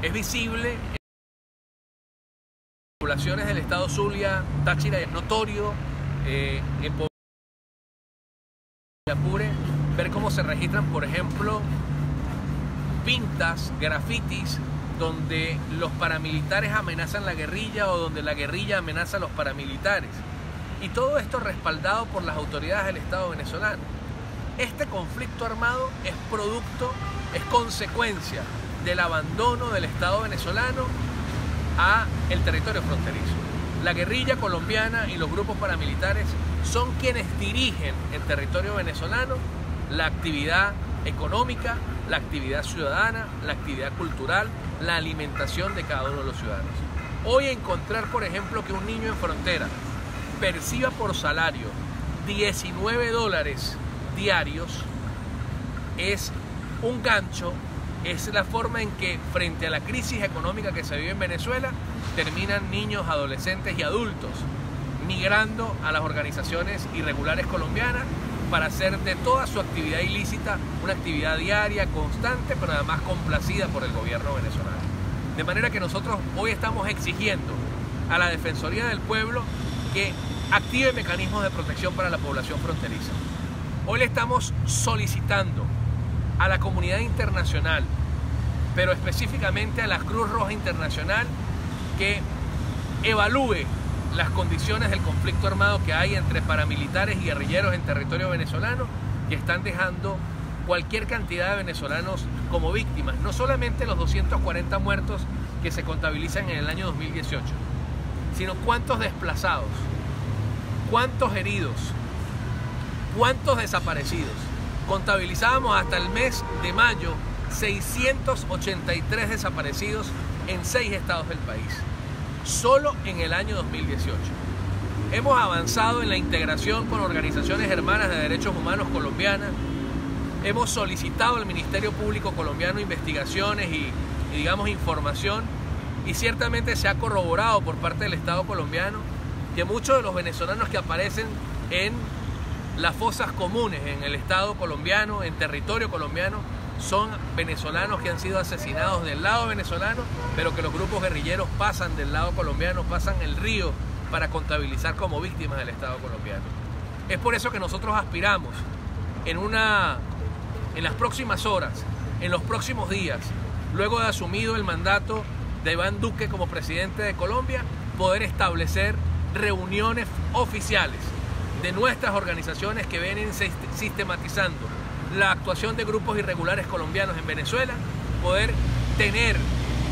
Es visible en las poblaciones del estado Zulia, Táchira, es notorio en Apure ver cómo se registran, por ejemplo, pintas, grafitis, donde los paramilitares amenazan la guerrilla o donde la guerrilla amenaza a los paramilitares. Y todo esto respaldado por las autoridades del Estado venezolano. Este conflicto armado es producto, es consecuencia del abandono del Estado venezolano a el territorio fronterizo. La guerrilla colombiana y los grupos paramilitares son quienes dirigen en territorio venezolano la actividad económica, la actividad ciudadana, la actividad cultural, la alimentación de cada uno de los ciudadanos. Hoy encontrar, por ejemplo, que un niño en frontera perciba por salario $19 diarios es un gancho, es la forma en que frente a la crisis económica que se vive en Venezuela terminan niños, adolescentes y adultos migrando a las organizaciones irregulares colombianas para hacer de toda su actividad ilícita una actividad diaria, constante, pero además complacida por el gobierno venezolano. De manera que nosotros hoy estamos exigiendo a la Defensoría del Pueblo que active mecanismos de protección para la población fronteriza. Hoy le estamos solicitando a la comunidad internacional, pero específicamente a la Cruz Roja Internacional, que evalúe las condiciones del conflicto armado que hay entre paramilitares y guerrilleros en territorio venezolano, que están dejando cualquier cantidad de venezolanos como víctimas, no solamente los 240 muertos que se contabilizan en el año 2018, sino cuántos desplazados, cuántos heridos, cuántos desaparecidos. Contabilizábamos hasta el mes de mayo 683 desaparecidos en 6 estados del país, solo en el año 2018. Hemos avanzado en la integración con organizaciones hermanas de derechos humanos colombianas. Hemos solicitado al Ministerio Público colombiano investigaciones y digamos información, y ciertamente se ha corroborado por parte del Estado colombiano que muchos de los venezolanos que aparecen en las fosas comunes en el Estado colombiano, en territorio colombiano, son venezolanos que han sido asesinados del lado venezolano, pero que los grupos guerrilleros pasan del lado colombiano, pasan el río para contabilizar como víctimas del Estado colombiano. Es por eso que nosotros aspiramos en las próximas horas, en los próximos días, luego de asumido el mandato de Iván Duque como presidente de Colombia, poder establecer reuniones oficiales de nuestras organizaciones que vienen sistematizando la actuación de grupos irregulares colombianos en Venezuela, poder tener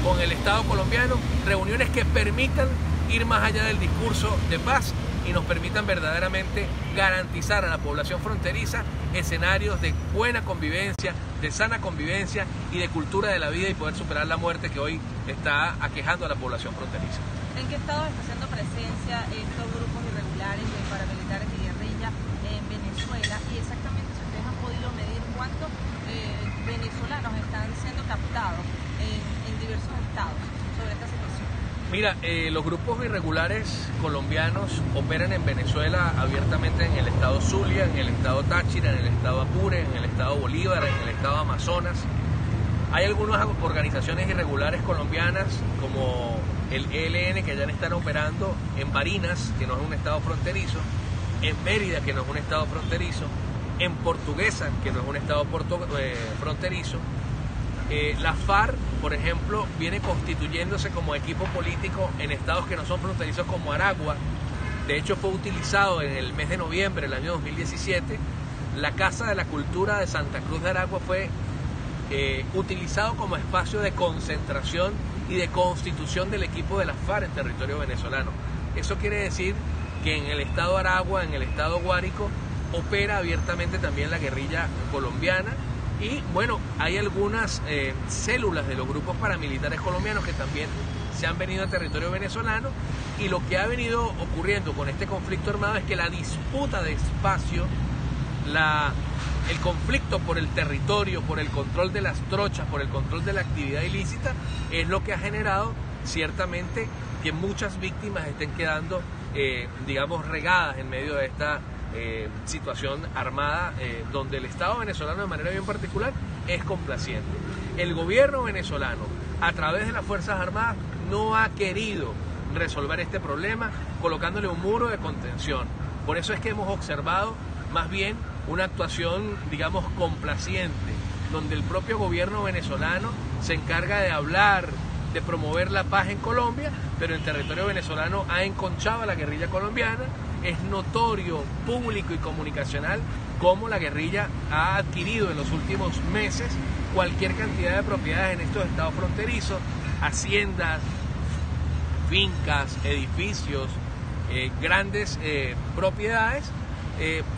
con el Estado colombiano reuniones que permitan ir más allá del discurso de paz y nos permitan verdaderamente garantizar a la población fronteriza escenarios de buena convivencia, de sana convivencia y de cultura de la vida, y poder superar la muerte que hoy está aquejando a la población fronteriza. ¿En qué estado está haciendo presencia estos grupos irregulares de paramilitares y guerrilla en Venezuela? Y exactamente, si ustedes han podido medir cuántos venezolanos están siendo captados en diversos estados sobre esta situación. Mira, los grupos irregulares colombianos operan en Venezuela abiertamente en el estado Zulia, en el estado Táchira, en el estado Apure, en el estado Bolívar, en el estado Amazonas. Hay algunas organizaciones irregulares colombianas como el ELN que ya están operando en Barinas, que no es un estado fronterizo, en Mérida, que no es un estado fronterizo, en Portuguesa, que no es un estado fronterizo. La FARC, por ejemplo, viene constituyéndose como equipo político en estados que no son fronterizos como Aragua. De hecho, fue utilizado en el mes de noviembre del año 2017. La Casa de la Cultura de Santa Cruz de Aragua fue utilizado como espacio de concentración y de constitución del equipo de la FARC en territorio venezolano. Eso quiere decir que en el estado Aragua, en el estado Guárico, opera abiertamente también la guerrilla colombiana. Y bueno, hay algunas células de los grupos paramilitares colombianos que también se han venido a territorio venezolano, y lo que ha venido ocurriendo con este conflicto armado es que la disputa de espacio, el conflicto por el territorio, por el control de las trochas, por el control de la actividad ilícita, es lo que ha generado ciertamente que muchas víctimas estén quedando, digamos, regadas en medio de esta situación armada, donde el Estado venezolano de manera bien particular es complaciente. El gobierno venezolano, a través de las Fuerzas Armadas, no ha querido resolver este problema colocándole un muro de contención. Por eso es que hemos observado más bien una actuación, digamos, complaciente, donde el propio gobierno venezolano se encarga de hablar, de promover la paz en Colombia, pero en territorio venezolano ha enconchado a la guerrilla colombiana. Es notorio, público y comunicacional cómo la guerrilla ha adquirido en los últimos meses cualquier cantidad de propiedades en estos estados fronterizos, haciendas, fincas, edificios, grandes propiedades,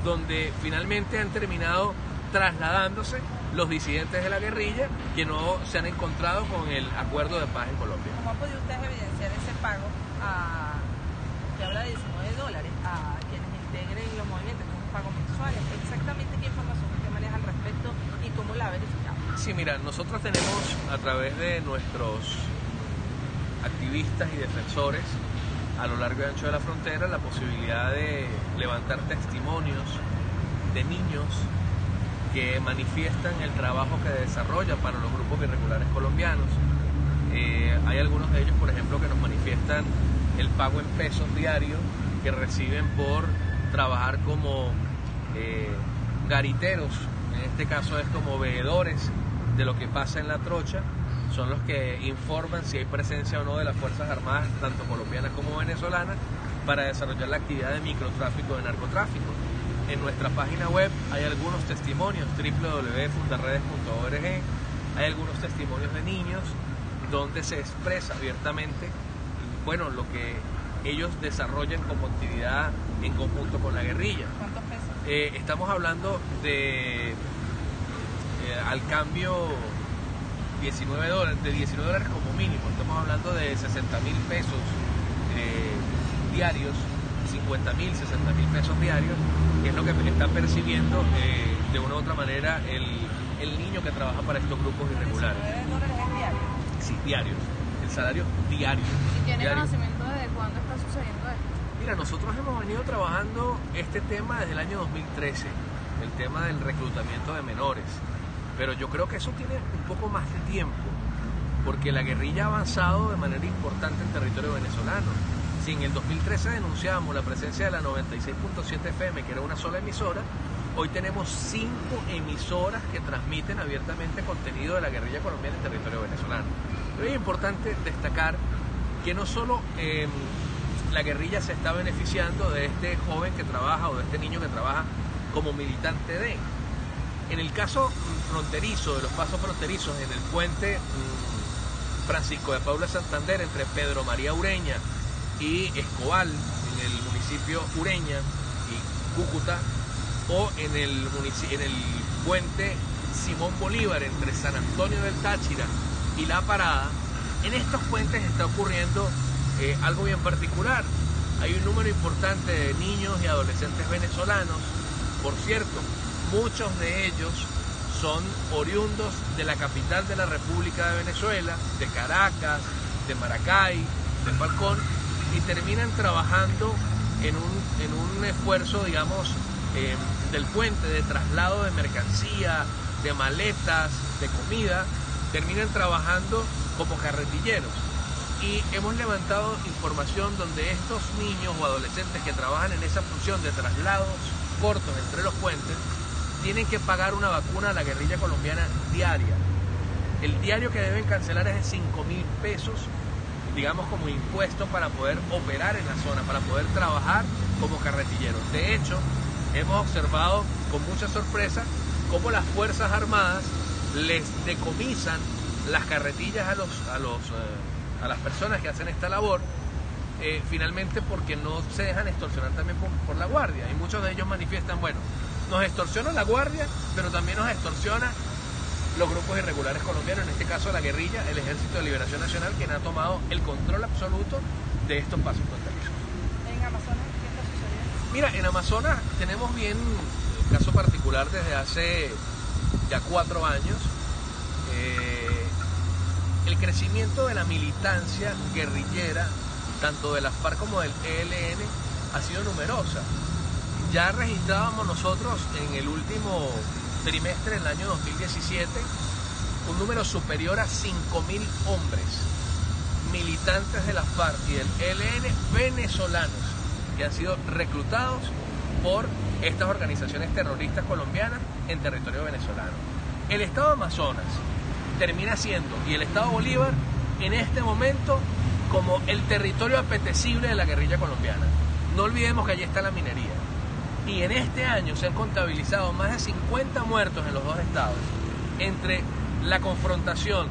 donde finalmente han terminado trasladándose los disidentes de la guerrilla que no se han encontrado con el acuerdo de paz en Colombia. ¿Cómo han podido ustedes evidenciar ese pago que habla de $19 a quienes integren los movimientos, que es un pago mensual? Exactamente qué información usted maneja al respecto y cómo la ha verificado. Sí, mira, nosotros tenemos a través de nuestros activistas y defensores a lo largo y ancho de la frontera la posibilidad de levantar testimonios de niños que manifiestan el trabajo que desarrollan para los grupos irregulares colombianos. Hay algunos de ellos, por ejemplo, que nos manifiestan el pago en pesos diarios que reciben por trabajar como gariteros, en este caso es como veedores de lo que pasa en la trocha. Son los que informan si hay presencia o no de las Fuerzas Armadas, tanto colombianas como venezolanas, para desarrollar la actividad de microtráfico, de narcotráfico. En nuestra página web hay algunos testimonios, www.fundaredes.org, hay algunos testimonios de niños donde se expresa abiertamente, bueno, lo que ellos desarrollan como actividad en conjunto con la guerrilla. ¿Cuántos pesos? Estamos hablando de, al cambio, $19, de $19 como mínimo. Estamos hablando de 60.000 pesos diarios, 50.000, 60.000 pesos diarios, que es lo que está percibiendo de una u otra manera el niño que trabaja para estos grupos irregulares. $19 es diario. Sí, diarios. El salario diario. ¿Y tiene diario. conocimiento de cuándo está sucediendo esto? Mira, nosotros hemos venido trabajando este tema desde el año 2013, el tema del reclutamiento de menores. Pero yo creo que eso tiene un poco más de tiempo, porque la guerrilla ha avanzado de manera importante en territorio venezolano. Si en el 2013 denunciábamos la presencia de la 96.7 FM, que era una sola emisora, hoy tenemos 5 emisoras que transmiten abiertamente contenido de la guerrilla colombiana en territorio venezolano. Pero es importante destacar que no solo la guerrilla se está beneficiando de este joven que trabaja o de este niño que trabaja como militante de... En el caso fronterizo, de los pasos fronterizos, en el puente Francisco de Paula Santander, entre Pedro María Ureña y Escobal, en el municipio Ureña y Cúcuta, o en el puente Simón Bolívar, entre San Antonio del Táchira y La Parada, en estos puentes está ocurriendo algo bien particular. Hay un número importante de niños y adolescentes venezolanos, por cierto, muchos de ellos son oriundos de la capital de la República de Venezuela, de Caracas, de Maracay, de Falcón, y terminan trabajando en un esfuerzo, digamos, del puente, de traslado de mercancía, de maletas, de comida, terminan trabajando como carretilleros. Y hemos levantado información donde estos niños o adolescentes que trabajan en esa función de traslados cortos entre los puentes tienen que pagar una vacuna a la guerrilla colombiana diaria. El diario que deben cancelar es de 5.000 pesos, digamos, como impuesto para poder operar en la zona, para poder trabajar como carretilleros. De hecho, hemos observado con mucha sorpresa cómo las Fuerzas Armadas les decomisan las carretillas a las personas que hacen esta labor, finalmente porque no se dejan extorsionar también por la guardia. Y muchos de ellos manifiestan, bueno, nos extorsiona la guardia, pero también nos extorsiona los grupos irregulares colombianos, en este caso la guerrilla, el Ejército de Liberación Nacional, quien ha tomado el control absoluto de estos pasos fronterizos. ¿En Amazonas qué está sucediendo? Mira, en Amazonas tenemos bien un caso particular desde hace ya 4 años. El crecimiento de la militancia guerrillera, tanto de las FARC como del ELN, ha sido numerosa. Ya registrábamos nosotros en el último trimestre del año 2017 un número superior a 5.000 hombres militantes de la FARC y del ELN venezolanos que han sido reclutados por estas organizaciones terroristas colombianas en territorio venezolano. El estado Amazonas termina siendo, y el estado Bolívar, en este momento, como el territorio apetecible de la guerrilla colombiana. No olvidemos que allí está la minería. Y en este año se han contabilizado más de 50 muertos en los dos estados, entre la confrontación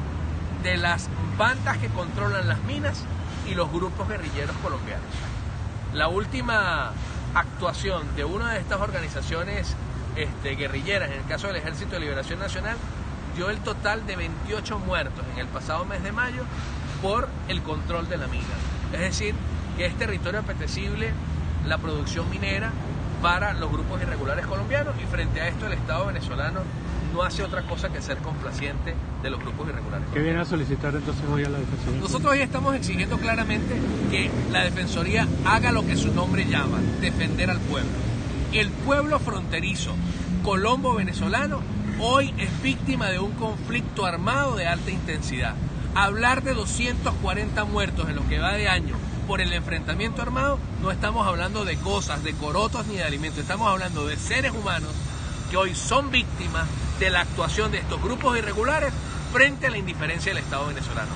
de las bandas que controlan las minas y los grupos guerrilleros colombianos. La última actuación de una de estas organizaciones guerrilleras, en el caso del Ejército de Liberación Nacional, dio el total de 28 muertos en el pasado mes de mayo por el control de la mina. Es decir, que es territorio apetecible la producción minera para los grupos irregulares colombianos, y frente a esto el Estado venezolano no hace otra cosa que ser complaciente de los grupos irregulares. ¿Qué viene a solicitar entonces hoy a la Defensoría? Nosotros hoy estamos exigiendo claramente que la Defensoría haga lo que su nombre llama, defender al pueblo. El pueblo fronterizo colombo-venezolano hoy es víctima de un conflicto armado de alta intensidad. Hablar de 240 muertos en lo que va de año por el enfrentamiento armado, no estamos hablando de cosas, de corotos ni de alimentos, estamos hablando de seres humanos que hoy son víctimas de la actuación de estos grupos irregulares frente a la indiferencia del Estado venezolano.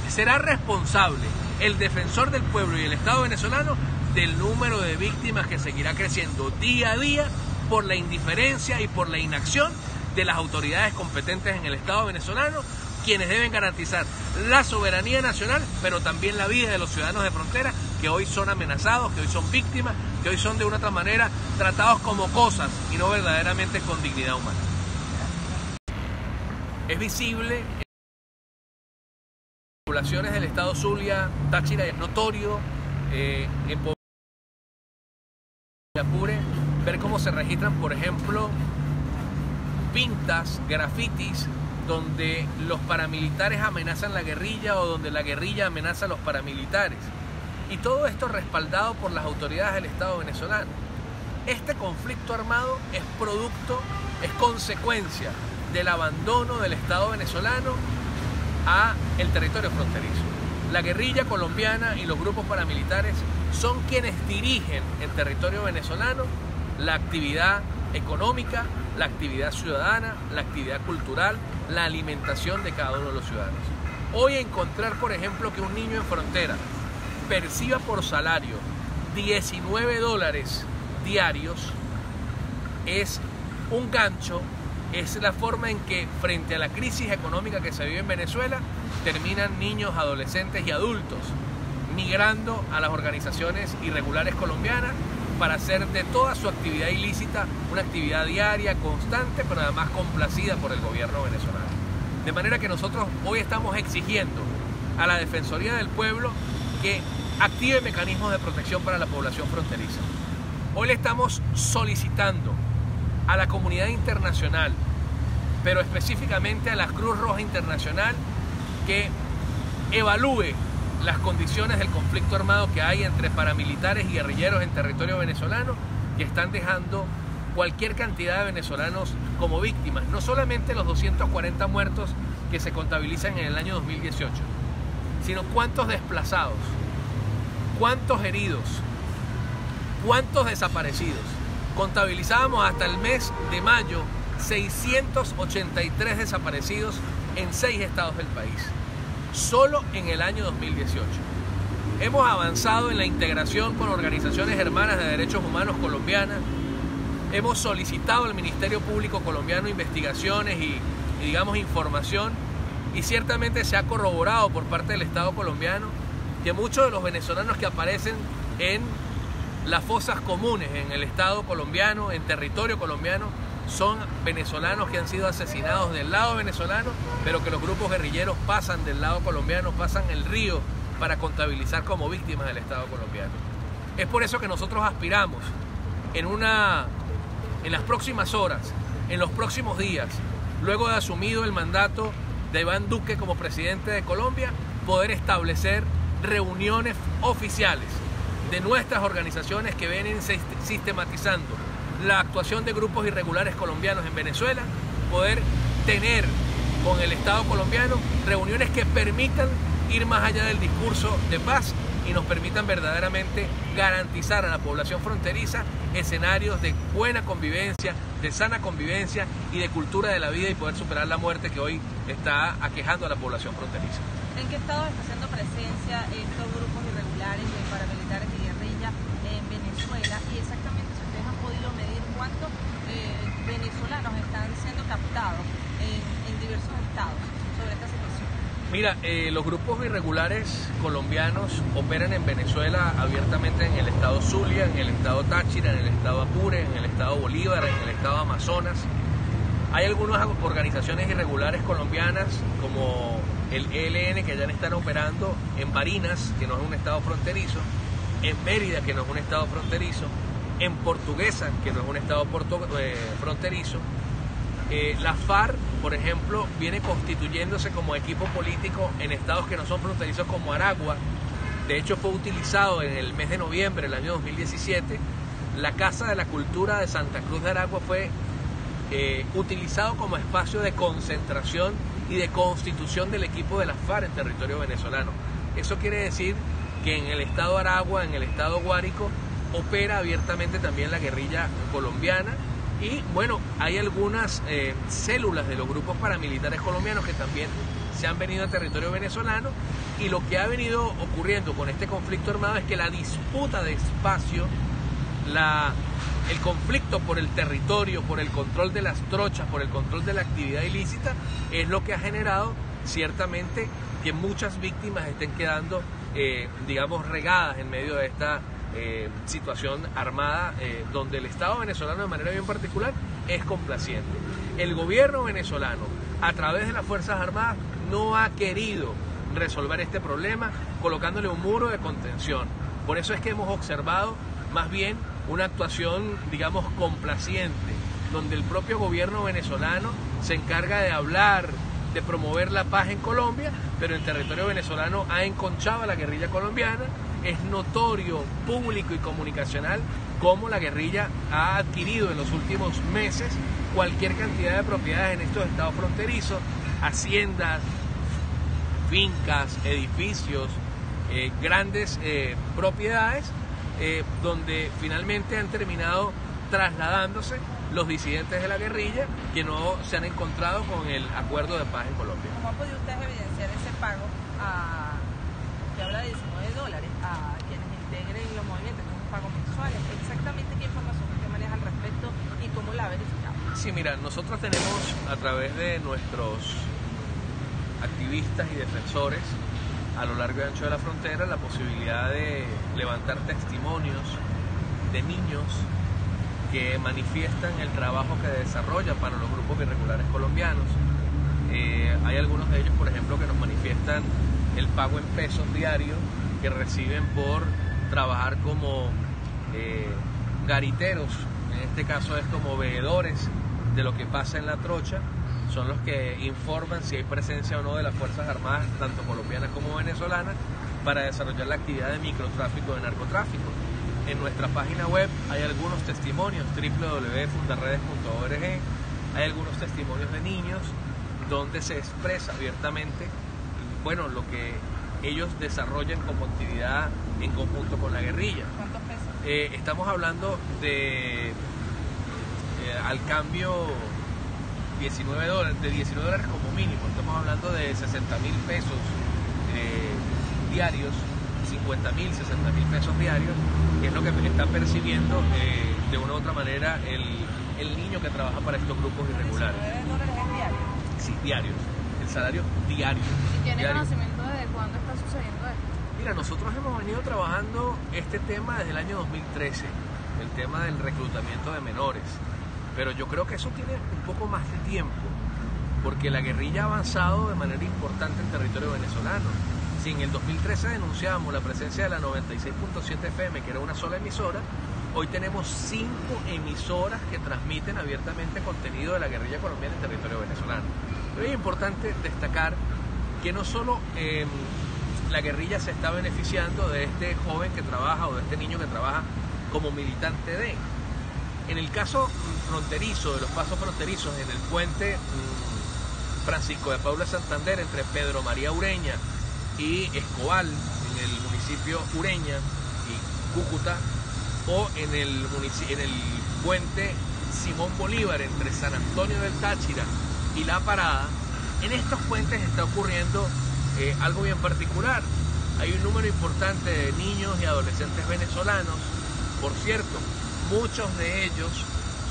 Será responsable el defensor del pueblo y el Estado venezolano del número de víctimas que seguirá creciendo día a día por la indiferencia y por la inacción de las autoridades competentes en el Estado venezolano, quienes deben garantizar la soberanía nacional, pero también la vida de los ciudadanos de frontera, que hoy son amenazados, que hoy son víctimas, que hoy son de una otra manera tratados como cosas y no verdaderamente con dignidad humana. Es visible en las poblaciones del estado Zulia, Táchira, es notorio, en Apure, ver cómo se registran, por ejemplo, pintas, grafitis, donde los paramilitares amenazan la guerrilla o donde la guerrilla amenaza a los paramilitares. Y todo esto respaldado por las autoridades del Estado venezolano. Este conflicto armado es producto, es consecuencia del abandono del Estado venezolano a el territorio fronterizo. La guerrilla colombiana y los grupos paramilitares son quienes dirigen en territorio venezolano la actividad económica, la actividad ciudadana, la actividad cultural, la alimentación de cada uno de los ciudadanos. Hoy encontrar, por ejemplo, que un niño en frontera perciba por salario $19 diarios es un gancho, es la forma en que frente a la crisis económica que se vive en Venezuela terminan niños, adolescentes y adultos migrando a las organizaciones irregulares colombianas para hacer de toda su actividad ilícita una actividad diaria, constante, pero además complacida por el gobierno venezolano. De manera que nosotros hoy estamos exigiendo a la Defensoría del Pueblo que active mecanismos de protección para la población fronteriza. Hoy le estamos solicitando a la comunidad internacional, pero específicamente a la Cruz Roja Internacional, que evalúe las condiciones del conflicto armado que hay entre paramilitares y guerrilleros en territorio venezolano, que están dejando cualquier cantidad de venezolanos como víctimas, no solamente los 240 muertos que se contabilizan en el año 2018, sino cuántos desplazados, cuántos heridos, cuántos desaparecidos. Contabilizábamos hasta el mes de mayo 683 desaparecidos en 6 estados del país, solo en el año 2018. Hemos avanzado en la integración con organizaciones hermanas de derechos humanos colombianas, hemos solicitado al Ministerio Público colombiano investigaciones y digamos información, y ciertamente se ha corroborado por parte del Estado colombiano que muchos de los venezolanos que aparecen en las fosas comunes en el Estado colombiano, en territorio colombiano, son venezolanos que han sido asesinados del lado venezolano, pero que los grupos guerrilleros pasan del lado colombiano, pasan el río para contabilizar como víctimas del Estado colombiano. Es por eso que nosotros aspiramos en las próximas horas, en los próximos días, luego de asumido el mandato de Iván Duque como presidente de Colombia, poder establecer reuniones oficiales de nuestras organizaciones que vienen sistematizando la actuación de grupos irregulares colombianos en Venezuela poder tener con el Estado colombiano reuniones que permitan ir más allá del discurso de paz y nos permitan verdaderamente garantizar a la población fronteriza escenarios de buena convivencia, de sana convivencia y de cultura de la vida y poder superar la muerte que hoy está aquejando a la población fronteriza. ¿En qué estado está haciendo presencia estos grupos irregulares de paramilitares y guerrilla en Venezuela? Y exactamente si ustedes han podido medir cuántos venezolanos están siendo captados en diversos estados sobre esta situación. Mira, los grupos irregulares colombianos operan en Venezuela abiertamente en el estado Zulia, en el estado Táchira, en el estado Apure, en el estado Bolívar, en el estado Amazonas. Hay algunas organizaciones irregulares colombianas como el ELN que ya están operando en Barinas, que no es un estado fronterizo, en Mérida, que no es un estado fronterizo, en Portuguesa, que no es un estado fronterizo. La FARC, por ejemplo, viene constituyéndose como equipo político en estados que no son fronterizos como Aragua. De hecho, fue utilizado en el mes de noviembre del año 2017. La Casa de la Cultura de Santa Cruz de Aragua fue utilizado como espacio de concentración y de constitución del equipo de la FARC en territorio venezolano. Eso quiere decir que en el estado Aragua, en el estado Guárico, opera abiertamente también la guerrilla colombiana. Y bueno, hay algunas células de los grupos paramilitares colombianos que también se han venido a territorio venezolano, y lo que ha venido ocurriendo con este conflicto armado es que la disputa de espacio, el conflicto por el territorio, por el control de las trochas, por el control de la actividad ilícita, es lo que ha generado ciertamente que muchas víctimas estén quedando, digamos, regadas en medio de esta situación armada, donde el Estado venezolano de manera bien particular es complaciente. El gobierno venezolano, a través de las Fuerzas Armadas, no ha querido resolver este problema colocándole un muro de contención. Por eso es que hemos observado más bien una actuación, digamos, complaciente, donde el propio gobierno venezolano se encarga de hablar, de promover la paz en Colombia, pero en territorio venezolano ha enconchado a la guerrilla colombiana. Es notorio, público y comunicacional cómo la guerrilla ha adquirido en los últimos meses cualquier cantidad de propiedades en estos estados fronterizos, haciendas, fincas, edificios, grandes propiedades, donde finalmente han terminado trasladándose los disidentes de la guerrilla que no se han encontrado con el acuerdo de paz en Colombia. ¿Cómo han podido ustedes evidenciar ese pago que habla de $19 a quienes integren los movimientos, que es un pago mensual? Exactamente qué información usted maneja al respecto y cómo la ha verificado. Sí, mira, nosotros tenemos a través de nuestros activistas y defensores a lo largo y ancho de la frontera la posibilidad de levantar testimonios de niños que manifiestan el trabajo que desarrollan para los grupos irregulares colombianos. Hay algunos de ellos, por ejemplo, que nos manifiestan el pago en pesos diarios que reciben por trabajar como gariteros, en este caso es como veedores de lo que pasa en la trocha. Son los que informan si hay presencia o no de las Fuerzas Armadas, tanto colombianas como venezolanas, para desarrollar la actividad de microtráfico, de narcotráfico. En nuestra página web hay algunos testimonios, www.fundaredes.org, hay algunos testimonios de niños donde se expresa abiertamente, bueno, lo que ellos desarrollan como actividad en conjunto con la guerrilla. ¿Cuántos pesos? Estamos hablando de, al cambio, $19 como mínimo. Estamos hablando de 60.000 pesos diarios, 50.000, 60.000 pesos diarios, que es lo que está percibiendo de una u otra manera el niño que trabaja para estos grupos irregulares. $19 es diario. Sí, diarios. El salario diario. ¿Y tiene diario. conocimiento de cuándo está sucediendo esto? Mira, nosotros hemos venido trabajando este tema desde el año 2013, el tema del reclutamiento de menores. Pero yo creo que eso tiene un poco más de tiempo, porque la guerrilla ha avanzado de manera importante en territorio venezolano. Si en el 2013 denunciamos la presencia de la 96.7 FM, que era una sola emisora, hoy tenemos 5 emisoras que transmiten abiertamente contenido de la guerrilla colombiana en territorio venezolano. Pero es importante destacar que no solo la guerrilla se está beneficiando de este joven que trabaja o de este niño que trabaja como militante de, En el caso fronterizo, de los pasos fronterizos en el puente Francisco de Paula Santander entre Pedro María Ureña y Escobal, en el municipio Ureña y Cúcuta, o en el puente Simón Bolívar entre San Antonio del Táchira y La Parada, en estos puentes está ocurriendo algo bien particular. Hay un número importante de niños y adolescentes venezolanos. Por cierto, muchos de ellos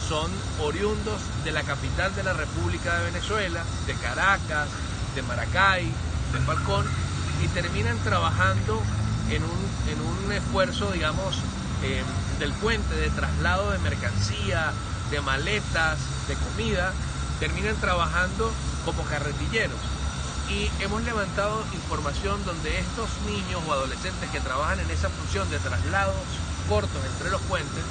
son oriundos de la capital de la República de Venezuela, de Caracas, de Maracay, de Falcón, y terminan trabajando en un esfuerzo, digamos, del puente, de traslado de mercancía, de maletas, de comida, terminan trabajando como carretilleros. Y hemos levantado información donde estos niños o adolescentes que trabajan en esa función de traslados cortos entre los puentes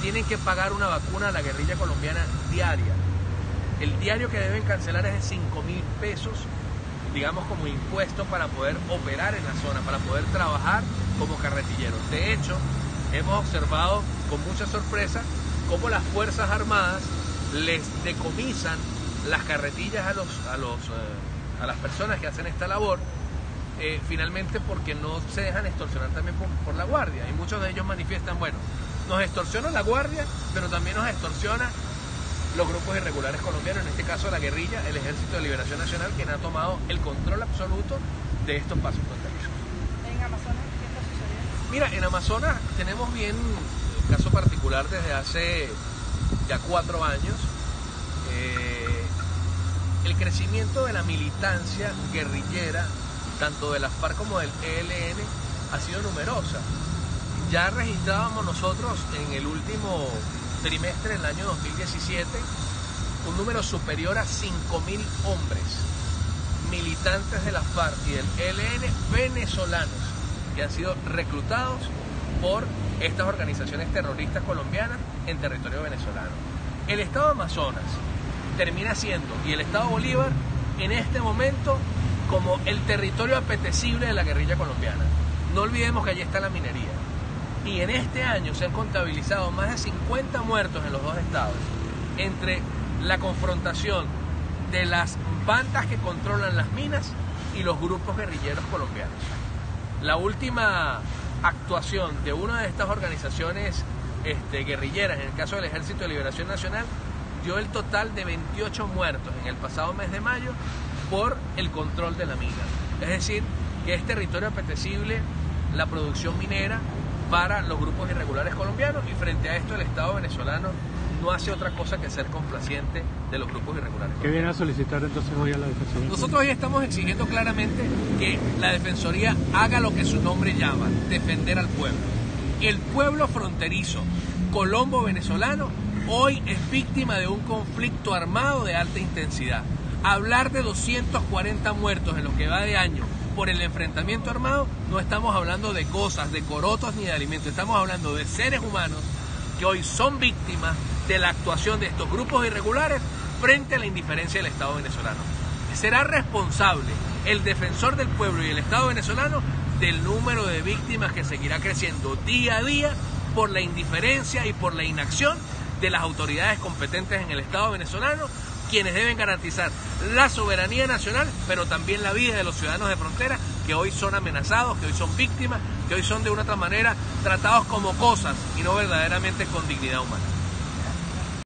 tienen que pagar una vacuna a la guerrilla colombiana diaria. El diario que deben cancelar es de 5.000 pesos, digamos, como impuesto para poder operar en la zona, para poder trabajar como carretilleros. De hecho, hemos observado con mucha sorpresa cómo las Fuerzas Armadas les decomisan las carretillas a las personas que hacen esta labor, finalmente porque no se dejan extorsionar también por la guardia. Y muchos de ellos manifiestan, bueno, nos extorsiona la guardia, pero también nos extorsiona los grupos irregulares colombianos, en este caso la guerrilla, el Ejército de Liberación Nacional, quien ha tomado el control absoluto de estos pasos fronterizos. ¿En Amazonas qué está sucediendo? Mira, en Amazonas tenemos bien un caso particular desde hace ya 4 años. El crecimiento de la militancia guerrillera, tanto de la FARC como del ELN, ha sido numerosa. Ya registrábamos nosotros en el último trimestre del año 2017 un número superior a 5.000 hombres militantes de la FARC y del ELN venezolanos que han sido reclutados por estas organizaciones terroristas colombianas en territorio venezolano. El Estado Amazonas termina siendo, y el Estado Bolívar, en este momento, como el territorio apetecible de la guerrilla colombiana. No olvidemos que allí está la minería. Y en este año se han contabilizado más de 50 muertos en los dos estados, entre la confrontación de las bandas que controlan las minas y los grupos guerrilleros colombianos. La última actuación de una de estas organizaciones guerrilleras, en el caso del Ejército de Liberación Nacional, dio el total de 28 muertos en el pasado mes de mayo por el control de la mina. Es decir, que es territorio apetecible la producción minera para los grupos irregulares colombianos, y frente a esto el Estado venezolano no hace otra cosa que ser complaciente de los grupos irregulares. ¿Qué viene a solicitar entonces hoy a la Defensoría? Nosotros hoy estamos exigiendo claramente que la Defensoría haga lo que su nombre llama, defender al pueblo. El pueblo fronterizo colombo-venezolano hoy es víctima de un conflicto armado de alta intensidad. Hablar de 240 muertos en lo que va de año por el enfrentamiento armado, no estamos hablando de cosas, de corotos ni de alimentos, estamos hablando de seres humanos que hoy son víctimas de la actuación de estos grupos irregulares frente a la indiferencia del Estado venezolano. Será responsable el defensor del pueblo y el Estado venezolano del número de víctimas que seguirá creciendo día a día por la indiferencia y por la inacción de las autoridades competentes en el Estado venezolano, quienes deben garantizar la soberanía nacional, pero también la vida de los ciudadanos de frontera, que hoy son amenazados, que hoy son víctimas, que hoy son de una otra manera tratados como cosas y no verdaderamente con dignidad humana.